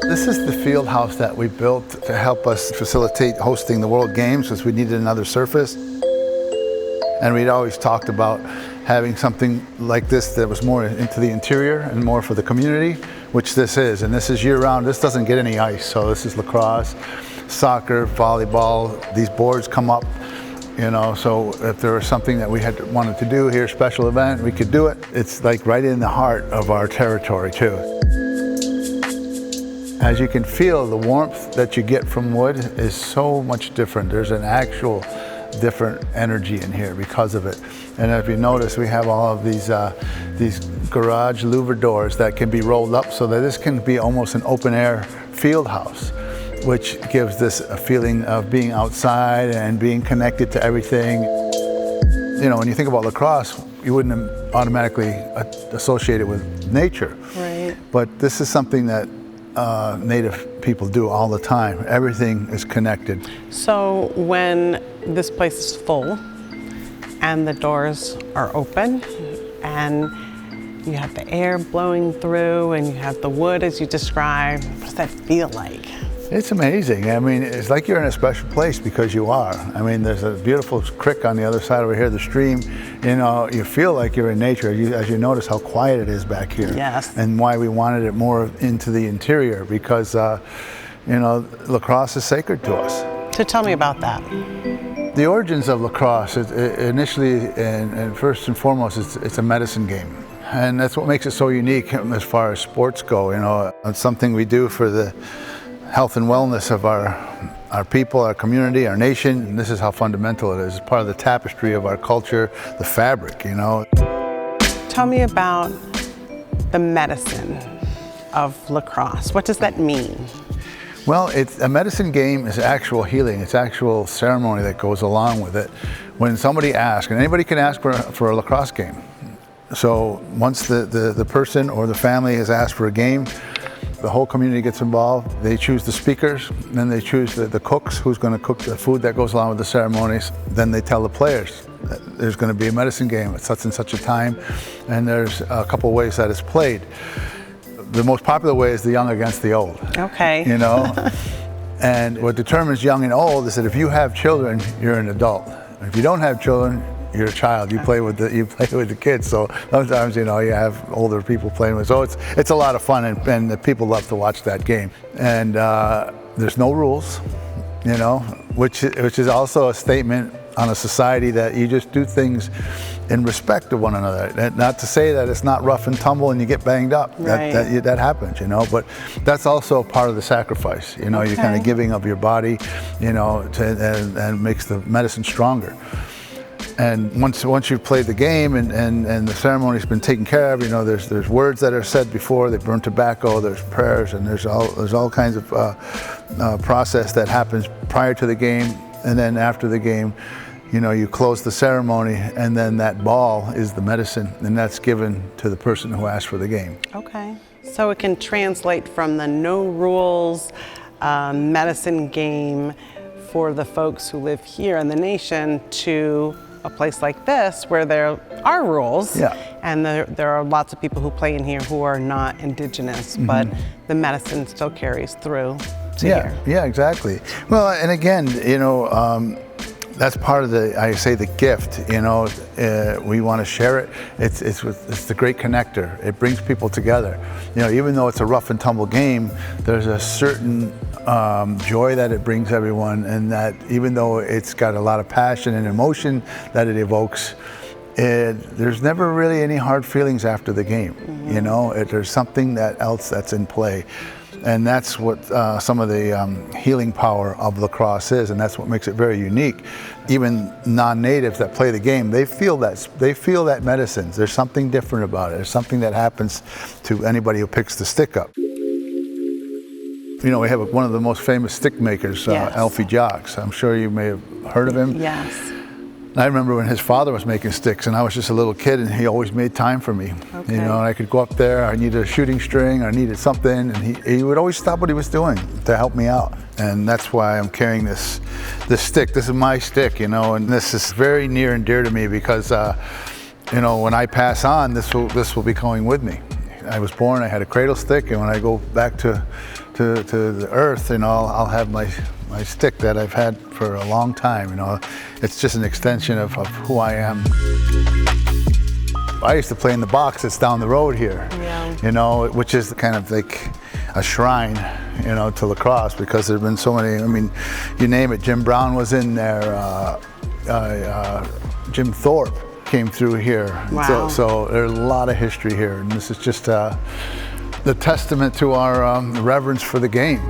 This is the field house that we built to help us facilitate hosting the World Games, because we needed another surface. And we'd always talked about having something like this that was more into the interior and more for the community, which this is. And this is year-round. This doesn't get any ice. So this is lacrosse, soccer, volleyball. These boards come up, you know, so if there was something that we wanted to do here, special event, we could do it. It's like right in the heart of our territory too. As you can feel, the warmth that you get from wood is so much different. There's an actual different energy in here because of it. And if you notice, we have all of these garage louver doors that can be rolled up so that this can be almost an open air field house, which gives this a feeling of being outside and being connected to everything. You know, when you think about lacrosse, you wouldn't automatically associate it with nature. Right. But this is something that Native people do all the time. Everything is connected. So when this place is full and the doors are open and you have the air blowing through and you have the wood as you described, what does that feel like? It's amazing. I mean, it's like you're in a special place because you are. I mean, there's a beautiful creek on the other side over here, the stream. You know, you feel like you're in nature as you notice how quiet it is back here. Yes. And why we wanted it more into the interior, because, you know, lacrosse is sacred to us. So tell me about that. The origins of lacrosse, initially and first and foremost, it's a medicine game. And that's what makes it so unique as far as sports go. You know, it's something we do for the health and wellness of our people, our community, our nation. And this is how fundamental it is. It's part of the tapestry of our culture, the fabric, you know. Tell me about the medicine of lacrosse. What does that mean? Well, a medicine game is actual healing. It's actual ceremony that goes along with it. When somebody asks, and anybody can ask for a lacrosse game. So once the person or the family has asked for a game, the whole community gets involved. They choose the speakers, then they choose the cooks, who's going to cook the food that goes along with the ceremonies. Then they tell the players that there's going to be a medicine game at such and such a time, and there's a couple ways that it's played. The most popular way is the young against the old. Okay. You know, and what determines young and old is that if you have children, you're an adult. If you don't have children, you're a child. You play with the kids. So sometimes, you know, you have older people playing with. So it's a lot of fun, and the people love to watch that game. And there's no rules, you know, which is also a statement on a society that you just do things in respect of one another. And not to say that it's not rough and tumble and you get banged up. Right. That happens, you know. But that's also part of the sacrifice. You know, okay. You're kind of giving of your body, you know, and makes the medicine stronger. And once you've played the game and the ceremony's been taken care of, you know, there's words that are said before. They burn tobacco. There's prayers, and there's all kinds of process that happens prior to the game, and then after the game, you know, you close the ceremony, and then that ball is the medicine, and that's given to the person who asked for the game. Okay. So it can translate from the no rules medicine game for the folks who live here in the nation to a place like this where there are rules, yeah. And there are lots of people who play in here who are not indigenous, mm-hmm. But the medicine still carries through to here. Yeah, exactly. Well, and again, you know, that's part of the gift, you know. We want to share it. It's the great connector. It brings people together. You know, even though it's a rough and tumble game, there's a certain joy that it brings everyone, and that even though it's got a lot of passion and emotion that it evokes, there's never really any hard feelings after the game. Mm-hmm. You know, there's something else that's in play. And that's what some of the healing power of lacrosse is, and that's what makes it very unique. Even non-natives that play the game, they feel that medicine. There's something different about it. There's something that happens to anybody who picks the stick up. You know, we have one of the most famous stick makers, yes. Alfie Jocks. I'm sure you may have heard of him. Yes. I remember when his father was making sticks, and I was just a little kid, and he always made time for me. Okay. You know, and I could go up there, I needed a shooting string, I needed something, and he would always stop what he was doing to help me out. And that's why I'm carrying this stick. This is my stick, you know, and this is very near and dear to me because, you know, when I pass on, this will be going with me. I was born, I had a cradle stick, and when I go back to to the earth, you know, I'll have my stick that I've had for a long time, you know. It's just an extension of who I am. I used to play in the box that's down the road here, you know, which is kind of like a shrine, you know, to lacrosse, because there've been so many, I mean, you name it, Jim Brown was in there, Jim Thorpe came through here. Wow. So there's a lot of history here, and this is just the testament to our reverence for the game.